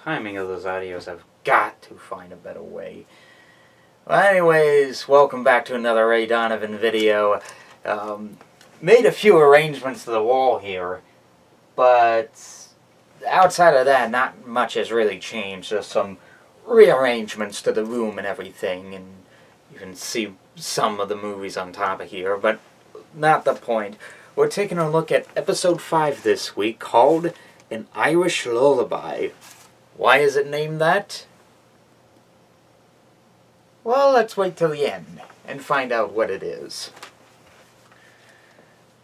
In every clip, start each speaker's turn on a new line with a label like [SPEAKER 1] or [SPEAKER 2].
[SPEAKER 1] Timing of those audios, I've got to find a better way. Well, anyways, welcome back to another Ray Donovan video. Made a few arrangements to the wall here, but outside of that, not much has really changed. Just some rearrangements to the room and everything, and you can see some of the movies on top of here, but not the point. We're taking a look at episode 5 this week, called An Irish Lullaby. Why is it named that? Well, let's wait till the end and find out what it is.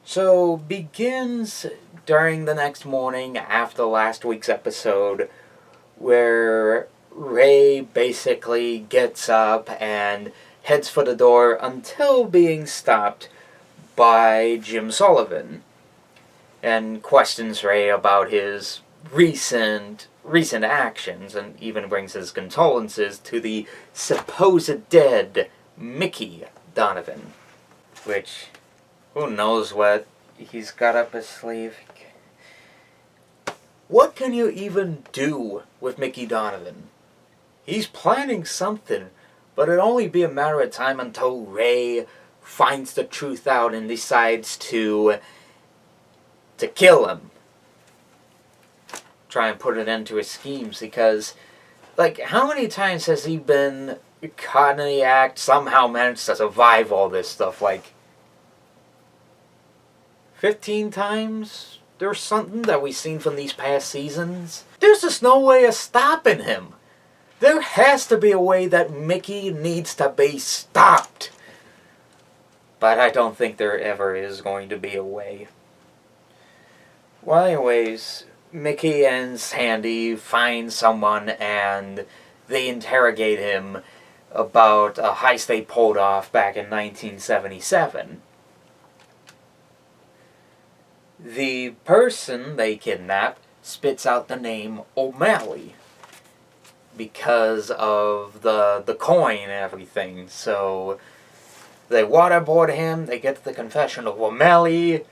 [SPEAKER 1] So, begins during the next morning after last week's episode, where Ray basically gets up and heads for the door until being stopped by Jim Sullivan, and questions Ray about his recent actions, and even brings his condolences to the supposed dead Mickey Donovan. Which, who knows what he's got up his sleeve. What can you even do with Mickey Donovan? He's planning something, but it'll only be a matter of time until Ray finds the truth out and decides to kill him. Try and put it into his schemes, because, like, how many times has he been caught in the act, somehow managed to survive all this stuff? Like, 15 times? There's something that we've seen from these past seasons. There's just no way of stopping him. There has to be a way that Mickey needs to be stopped. But I don't think there ever is going to be a way. Well, anyways, Mickey and Sandy find someone and they interrogate him about a heist they pulled off back in 1977. The person they kidnap spits out the name O'Malley because of the coin and everything. So they waterboard him, they get the confession of O'Malley,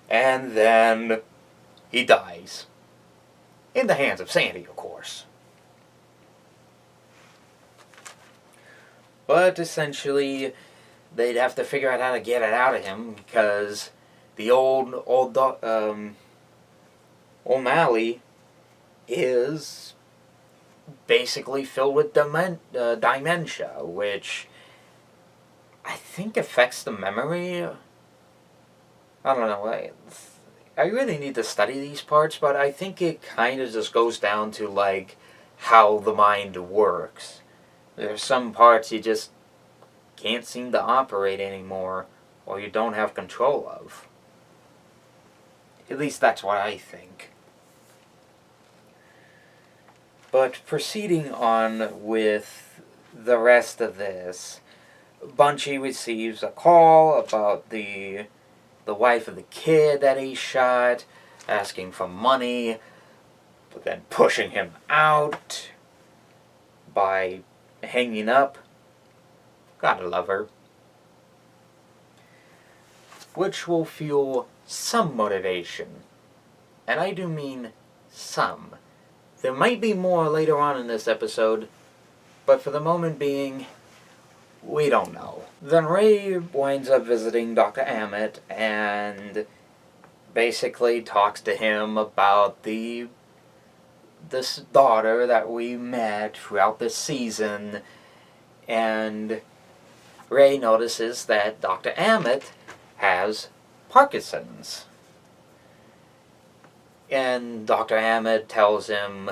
[SPEAKER 1] and then he dies. In the hands of Sandy, of course. But essentially, they'd have to figure out how to get it out of him, because the O'Malley is basically filled with dementia, which I think affects the memory. I don't know. I really need to study these parts, but I think it kind of just goes down to, like, how the mind works. There's some parts you just can't seem to operate anymore, or you don't have control of. At least that's what I think. But proceeding on with the rest of this, Bunchie receives a call about the wife of the kid that he shot, asking for money, but then pushing him out by hanging up. Gotta love her. Which will fuel some motivation. And I do mean some. There might be more later on in this episode, but for the moment being, we don't know. Then Ray winds up visiting Dr. Ammett and basically talks to him about this daughter that we met throughout this season, and Ray notices that Dr. Ammett has Parkinson's. And Dr. Ammett tells him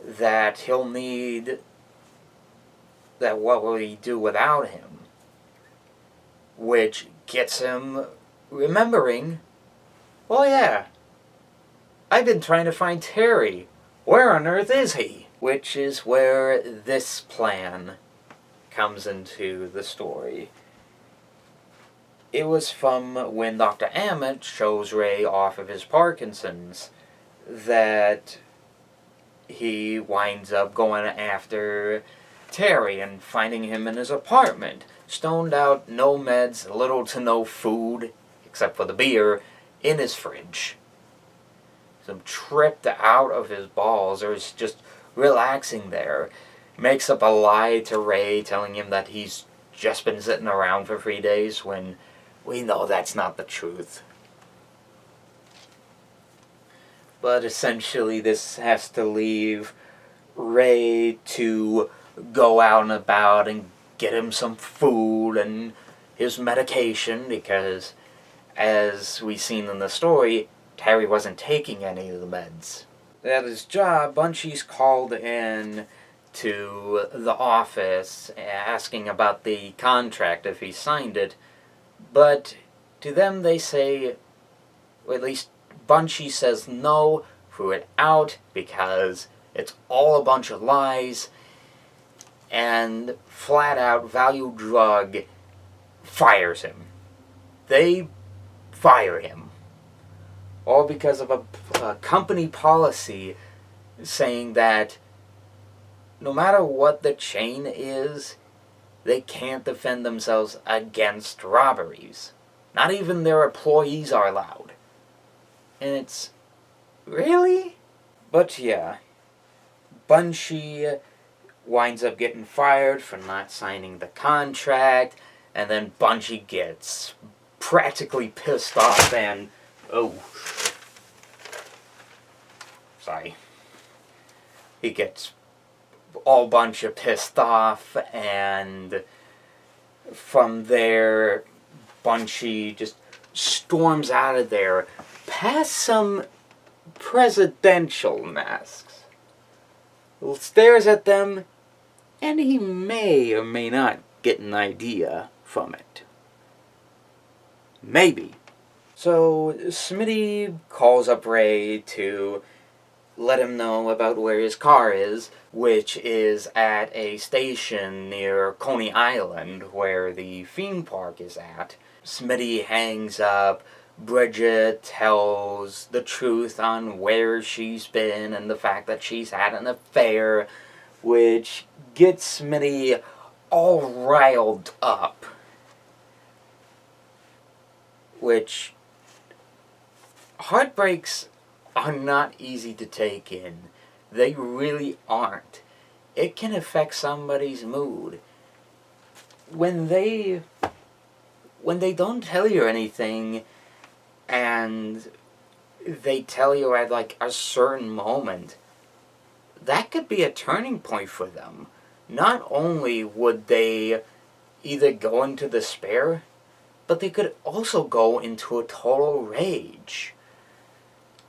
[SPEAKER 1] that he'll need... that what will he do without him? Which gets him remembering, well, yeah, I've been trying to find Terry. Where on earth is he? Which is where this plan comes into the story. It was from when Dr. Ammett shows Ray off of his Parkinson's that he winds up going after Terry and finding him in his apartment, stoned out, no meds, little to no food, except for the beer, in his fridge. So tripped out of his balls. There's just relaxing there, makes up a lie to Ray, telling him that he's just been sitting around for 3 days, when we know that's not the truth. But essentially this has to leave Ray to go out and about and get him some food and his medication, because as we've seen in the story, Terry wasn't taking any of the meds. At his job, Bunchie's called in to the office asking about the contract, if he signed it, but to them they say, or at least Bunchie says no, threw it out because it's all a bunch of lies, and flat out Value Drug fires him. They fire him. All because of a company policy saying that no matter what the chain is, they can't defend themselves against robberies. Not even their employees are allowed. And it's... really? But yeah, Bunchie winds up getting fired for not signing the contract, and then Bunchie gets practically pissed off and... sorry. He gets all bunch of pissed off, and from there, Bunchie just storms out of there past some presidential masks. Stares at them, and he may or may not get an idea from it. Maybe. So Smitty calls up Ray to let him know about where his car is, which is at a station near Coney Island, where the theme park is at. Smitty hangs up. Bridget tells the truth on where she's been and the fact that she's had an affair, which gets Smitty all riled up. Which, heartbreaks are not easy to take in. They really aren't. It can affect somebody's mood. When they don't tell you anything, and they tell you at like a certain moment, that could be a turning point for them. Not only would they either go into despair, but they could also go into a total rage.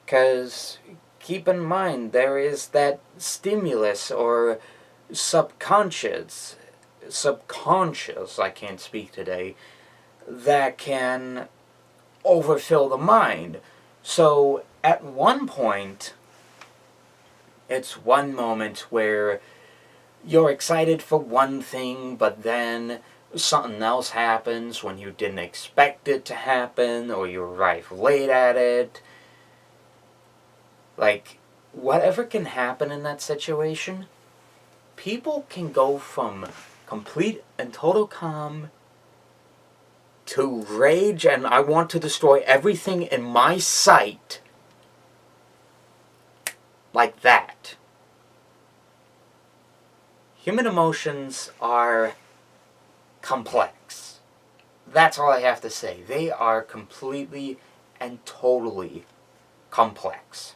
[SPEAKER 1] Because keep in mind, there is that stimulus or subconscious, I can't speak today, that can overfill the mind. So at one point, it's one moment where you're excited for one thing, but then something else happens when you didn't expect it to happen, or you arrive late at it. Like, whatever can happen in that situation, people can go from complete and total calm to rage and I want to destroy everything in my sight. Like that. Human emotions are complex. That's all I have to say. They are completely and totally complex.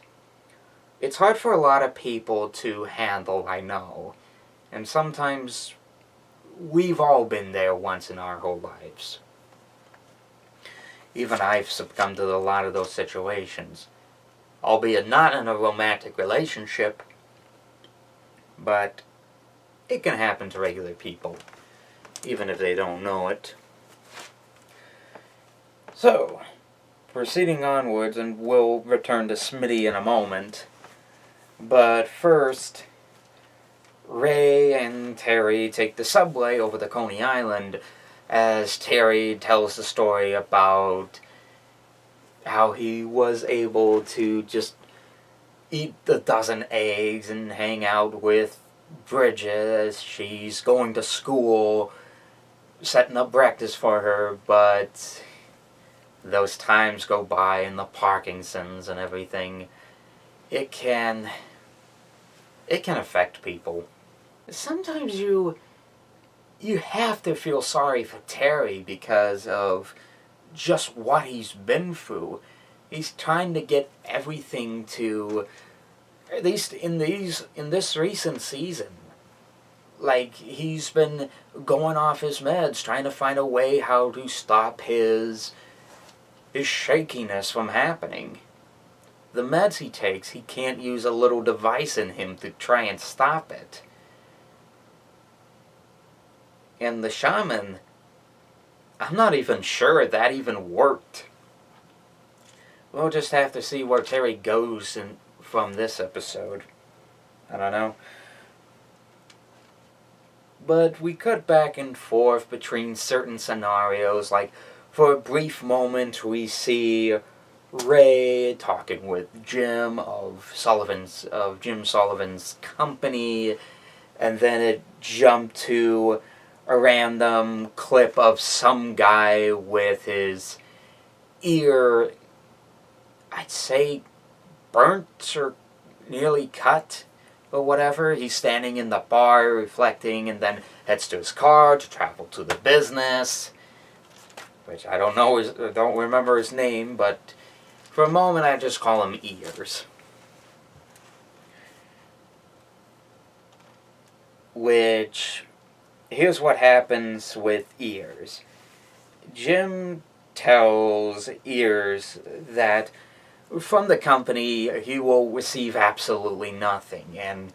[SPEAKER 1] It's hard for a lot of people to handle, I know. And sometimes we've all been there once in our whole lives. Even I've succumbed to a lot of those situations. Albeit not in a romantic relationship, but it can happen to regular people, even if they don't know it. So, proceeding onwards, and we'll return to Smitty in a moment. But first, Ray and Terry take the subway over to Coney Island as Terry tells the story about how he was able to just eat a dozen eggs and hang out with Bridget as she's going to school, setting up breakfast for her, but those times go by and the Parkinson's and everything. It can it can affect people. Sometimes you have to feel sorry for Terry because of just what he's been through. He's trying to get everything to, at least in this recent season, like, he's been going off his meds, trying to find a way how to stop his shakiness from happening. The meds he takes, he can't use a little device in him to try and stop it. And the shaman, I'm not even sure that even worked. We'll just have to see where Terry goes from this episode. I don't know. But we cut back and forth between certain scenarios, like for a brief moment we see Ray talking with Jim of Jim Sullivan's company, and then it jumped to a random clip of some guy with his ear, I'd say, burnt or nearly cut or whatever. He's standing in the bar reflecting, and then heads to his car to travel to the business, which I don't remember his name, but for a moment I just call him Ears. Which, here's what happens with Ears. Jim tells Ears that from the company he will receive absolutely nothing, and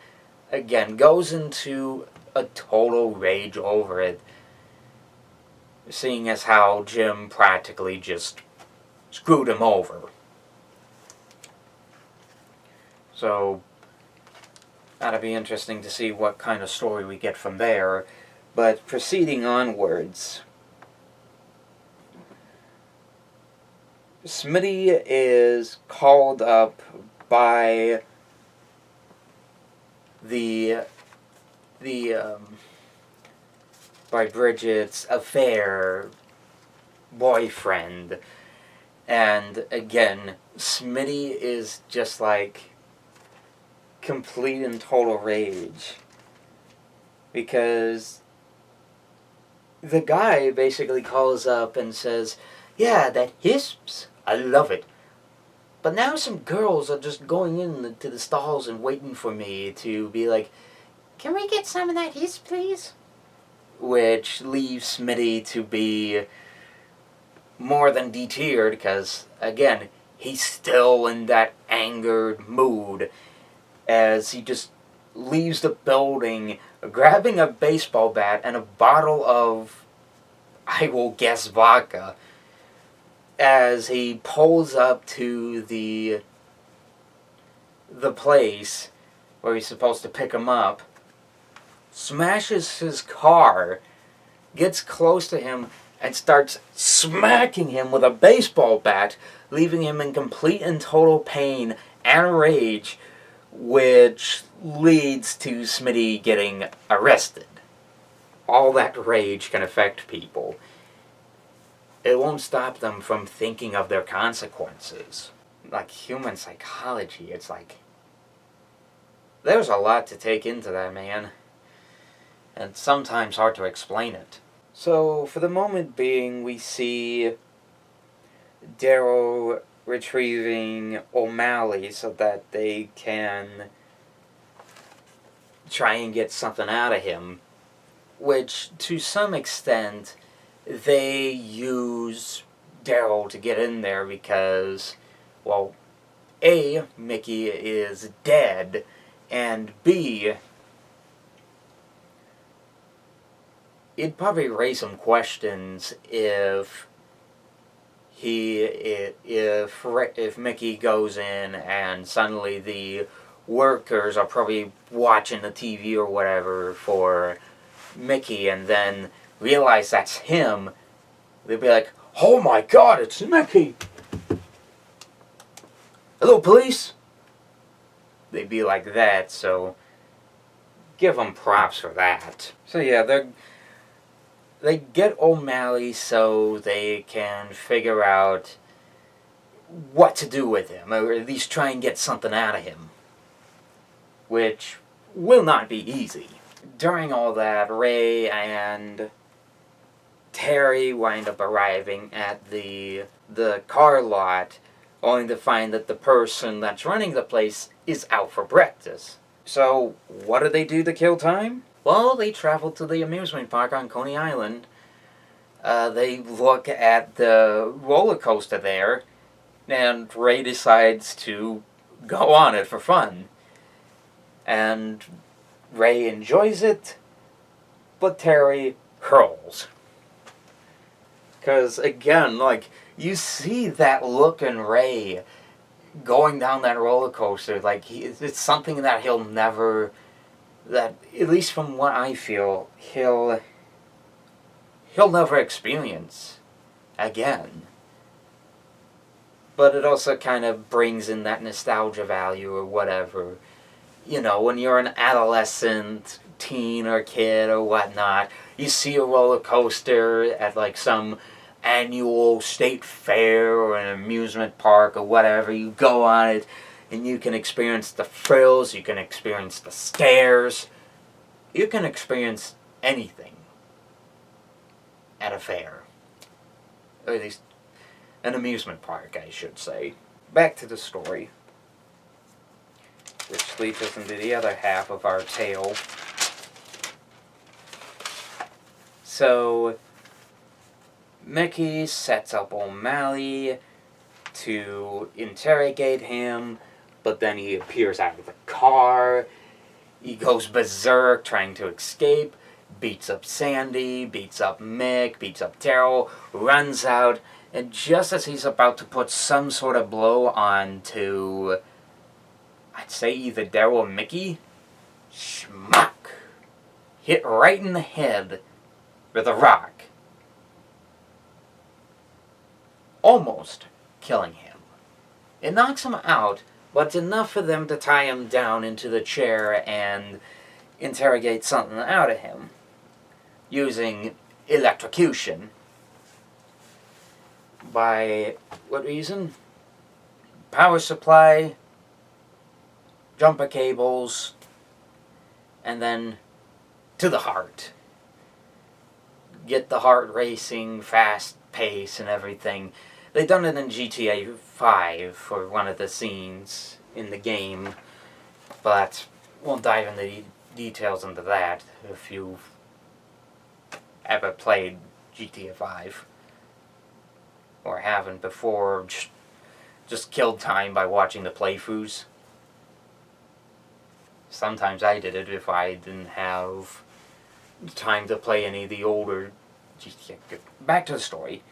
[SPEAKER 1] again goes into a total rage over it, seeing as how Jim practically just screwed him over. So that'll be interesting to see what kind of story we get from there. But proceeding onwards, Smitty is called up by by Bridget's affair boyfriend, and again Smitty is just like complete and total rage, because the guy basically calls up and says, yeah, that hisps, I love it. But now some girls are just going into the stalls and waiting for me to be like, can we get some of that hisp, please? Which leaves Smitty to be more than deterred, because, again, he's still in that angered mood as he just leaves the building, grabbing a baseball bat and a bottle of, I will guess, vodka, as he pulls up to the place where he's supposed to pick him up, smashes his car, gets close to him, and starts smacking him with a baseball bat, leaving him in complete and total pain and rage, which leads to Smitty getting arrested. All that rage can affect people. It won't stop them from thinking of their consequences. Like human psychology, it's like, there's a lot to take into that, man. And it's sometimes hard to explain it. So, for the moment being, we see Daryl retrieving O'Malley so that they can try and get something out of him, which, to some extent, they use Daryl to get in there because, well, A, Mickey is dead, and B, it'd probably raise some questions if Mickey goes in and suddenly the workers are probably watching the TV or whatever for Mickey, and then realize that's him. They'd be like, oh my god, it's Mickey! Hello, police! They'd be like that, so give them props for that. So yeah, they get O'Malley so they can figure out what to do with him, or at least try and get something out of him. Which will not be easy. During all that, Ray and Terry wind up arriving at the car lot, only to find that the person that's running the place is out for breakfast. So, what do they do to kill time? Well, they travel to the amusement park on Coney Island. They look at the roller coaster there, and Ray decides to go on it for fun. And Ray enjoys it, but Terry hurls. Because, again, like, you see that look in Ray going down that roller coaster. Like, it's something that he'll never, that, at least from what I feel, he'll never experience again. But it also kind of brings in that nostalgia value or whatever. You know, when you're an adolescent, teen or kid or whatnot, you see a roller coaster at like some annual state fair or an amusement park or whatever. You go on it and you can experience the thrills, you can experience the scares, you can experience anything at a fair. Or at least an amusement park, I should say. Back to the story, which leads us into the other half of our tale. So, Mickey sets up O'Malley to interrogate him, but then he appears out of the car. He goes berserk trying to escape, beats up Sandy, beats up Mick, beats up Daryl, runs out, and just as he's about to put some sort of blow on to, I'd say either Daryl or Mickey, schmuck, hit right in the head with a rock, almost killing him. It knocks him out, but it's enough for them to tie him down into the chair and interrogate something out of him, using electrocution. By what reason? Power supply, jumper cables, and then to the heart. Get the heart racing, fast pace and everything. They've done it in GTA 5 for one of the scenes in the game, but won't dive into the details into that if you've ever played GTA 5 or haven't before, just killed time by watching the playthroughs. Sometimes I did it if I didn't have time to play any of the older GTA. Back to the story.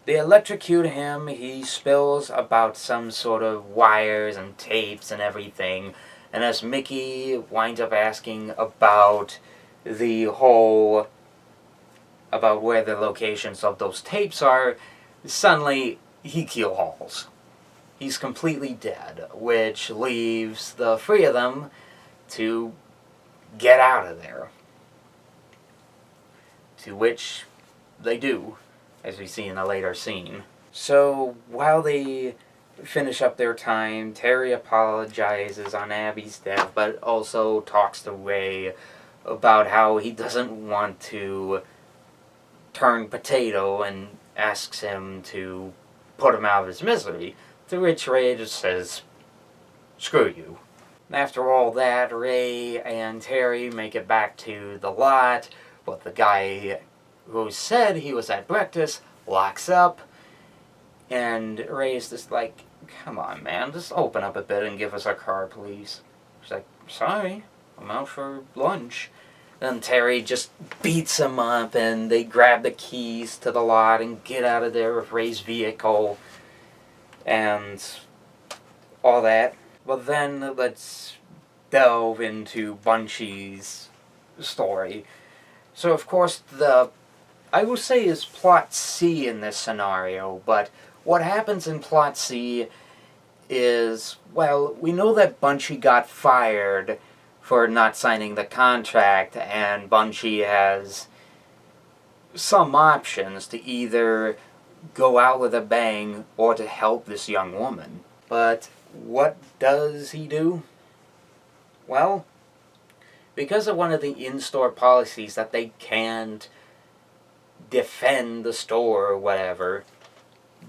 [SPEAKER 1] They electrocute him, he spills about some sort of wires and tapes and everything, and as Mickey winds up asking about the whole, about where the locations of those tapes are, suddenly he keel hauls. He's completely dead, which leaves the three of them to get out of there. To which they do, as we see in a later scene. So, while they finish up their time, Terry apologizes on Abby's death, but also talks to Ray about how he doesn't want to turn potato and asks him to put him out of his misery. To which Ray just says, screw you. After all that, Ray and Terry make it back to the lot, but the guy who said he was at breakfast locks up, and Ray's just like, come on man, just open up a bit and give us our car please. She's like, sorry, I'm out for lunch. Then Terry just beats him up and they grab the keys to the lot and get out of there with Ray's vehicle and all that. But then let's delve into Bunchie's story. So of course I will say is plot C in this scenario, but what happens in plot C is, well, we know that Bunchie got fired for not signing the contract, and Bunchie has some options to either go out with a bang or to help this young woman. But what does he do? Well, because of one of the in-store policies that they can't defend the store or whatever,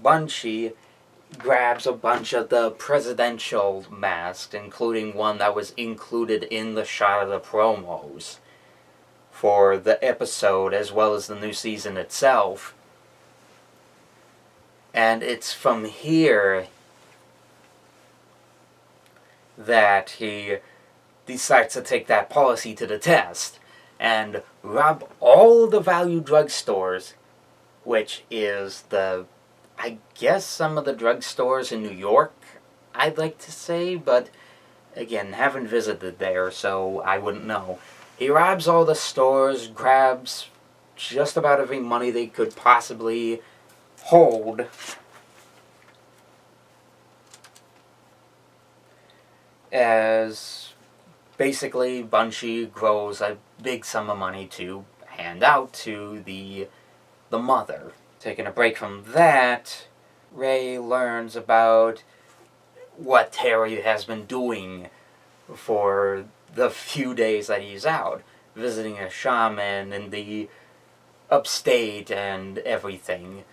[SPEAKER 1] Bunchie grabs a bunch of the presidential masks, including one that was included in the shot of the promos for the episode as well as the new season itself. And it's from here that he decides to take that policy to the test and rob all the value drugstores, which is I guess some of the drugstores in New York, I'd like to say, but again, haven't visited there, so I wouldn't know. He robs all the stores, grabs just about every money they could possibly hold, as basically Bunchie grows a big sum of money to hand out to the mother. Taking a break from that, Ray learns about what Terry has been doing for the few days that he's out, visiting a shaman in the upstate and everything.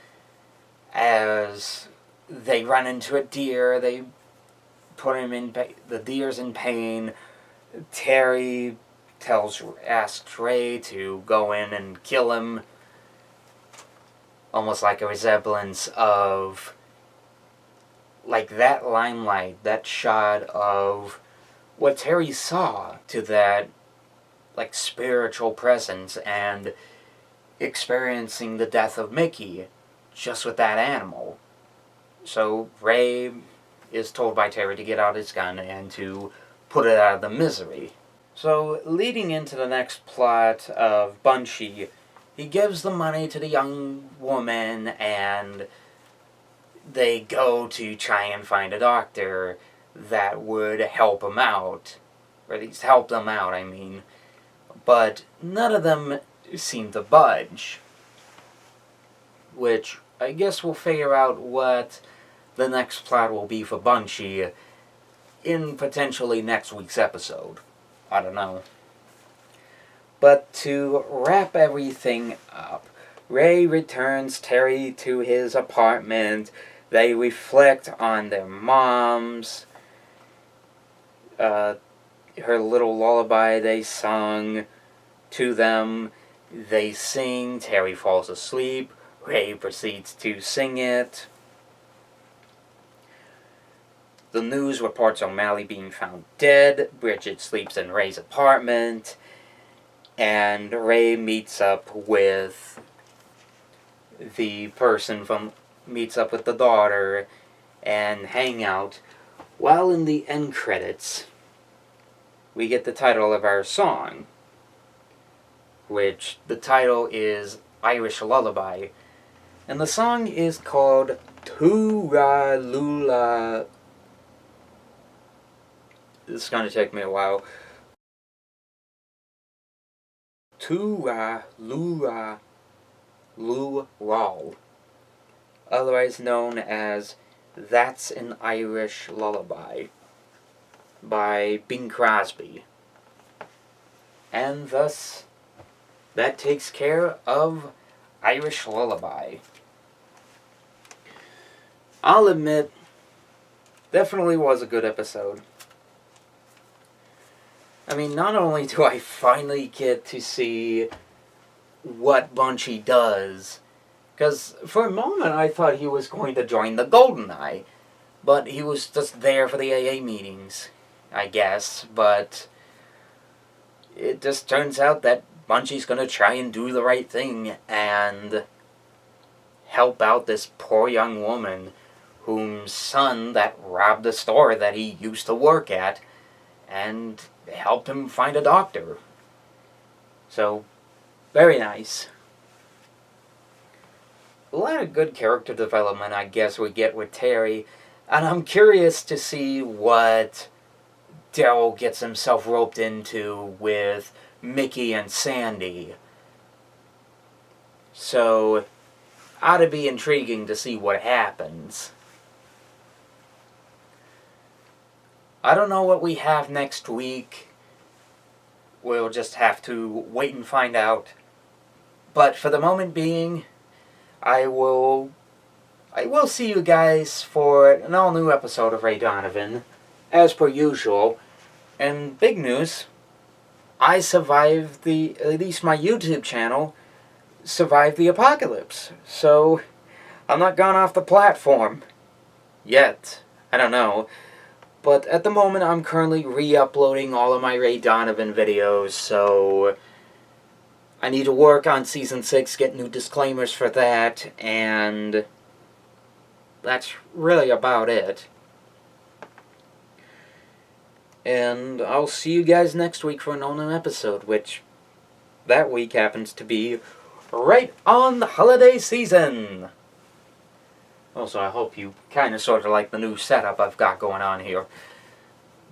[SPEAKER 1] As they run into a deer, they put him in the deer's in pain. Terry asks Ray to go in and kill him, almost like a resemblance of like that limelight, that shot of what Terry saw, to that like spiritual presence and experiencing the death of Mickey just with that animal. So Ray is told by Terry to get out his gun and to put it out of the misery. So leading into the next plot of Bunchie, he gives the money to the young woman and they go to try and find a doctor that would help him out. Or at least help them out, I mean. But none of them seem to budge. Which I guess we'll figure out what the next plot will be for Bunchie in potentially next week's episode. I don't know. But to wrap everything up, Ray returns Terry to his apartment. They reflect on their moms, her little lullaby they sung to them. They sing, Terry falls asleep, Ray proceeds to sing it. The news reports O'Malley being found dead. Bridget sleeps in Ray's apartment. And Ray meets up with the daughter and hang out. While in the end credits, we get the title of our song, which the title is Irish Lullaby. And the song is called Tooralula. This is going to take me a while. Tooralula Lull, otherwise known as That's an Irish Lullaby, by Bing Crosby. And thus, that takes care of Irish Lullaby. I'll admit, definitely was a good episode. I mean, not only do I finally get to see what Bunchie does, because for a moment I thought he was going to join the GoldenEye, but he was just there for the AA meetings, I guess. But it just turns out that Bunchie's going to try and do the right thing and help out this poor young woman whose son that robbed the store that he used to work at, and helped him find a doctor. So, very nice. A lot of good character development, I guess, we get with Terry, and I'm curious to see what Daryl gets himself roped into with Mickey and Sandy. So, ought to be intriguing to see what happens. I don't know what we have next week. we'll just have to wait and find out. But for the moment being, I will see you guys for an all-new episode of Ray Donovan, as per usual. And big news, I survived at least my YouTube channel survived the apocalypse. So, I'm not gone off the platform. Yet. I don't know. But at the moment, I'm currently re-uploading all of my Ray Donovan videos, so I need to work on Season 6, get new disclaimers for that, and that's really about it. And I'll see you guys next week for an all-new episode, which that week happens to be right on the holiday season. Also, I hope you kind of sort of like the new setup I've got going on here.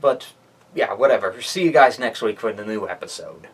[SPEAKER 1] But, yeah, whatever. See you guys next week for the new episode.